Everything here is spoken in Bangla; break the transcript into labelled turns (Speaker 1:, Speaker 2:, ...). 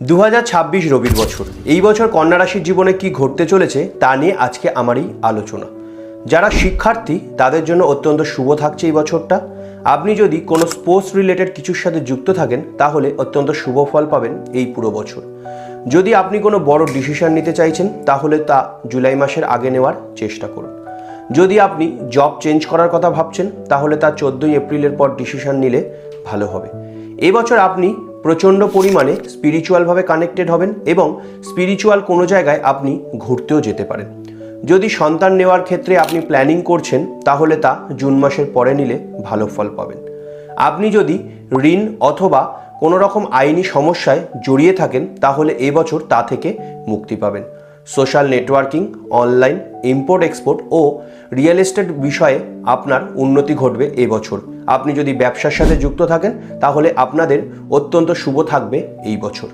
Speaker 1: 2026 রবির বছর। এই বছর কন্যা রাশির জীবনে কি ঘটতে চলেছে তা নিয়ে আজকে আমার এই আলোচনা। যারা শিক্ষার্থী তাদের জন্য অত্যন্ত শুভ থাকছে এই বছরটা। আপনি যদি কোনো স্পোর্টস রিলেটেড কিছুর সাথে যুক্ত থাকেন তাহলে অত্যন্ত শুভ ফল পাবেন এই পুরো বছর। যদি আপনি কোনো বড় ডিসিশন নিতে চাইছেন তাহলে তা জুলাই মাসের আগে নেওয়ার চেষ্টা করুন। যদি আপনি জব চেঞ্জ করার কথা ভাবছেন তাহলে তা 14 এপ্রিলের পর ডিসিশন নিলে ভালো হবে। এবছর আপনি প্রচণ্ড পরিমাণে স্পিরিচুয়ালভাবে কানেক্টেড হবেন এবং স্পিরিচুয়াল কোনো জায়গায় আপনি ঘুরতেও যেতে পারেন। যদি সন্তান নেওয়ার ক্ষেত্রে আপনি প্ল্যানিং করছেন তাহলে তা জুন মাসের পরে নিলে ভালো ফল পাবেন। আপনি যদি ঋণ অথবা কোনো রকম আইনি সমস্যায় জড়িয়ে থাকেন তাহলে এবছর তা থেকে মুক্তি পাবেন। Social networking, online, import export ও রিয়েল এস্টেট বিষয়ে আপনার উন্নতি ঘটবে এবছর। আপনি যদি ব্যবসার সাথে যুক্ত থাকেন তাহলে আপনাদের অত্যন্ত শুভ থাকবে এই বছর।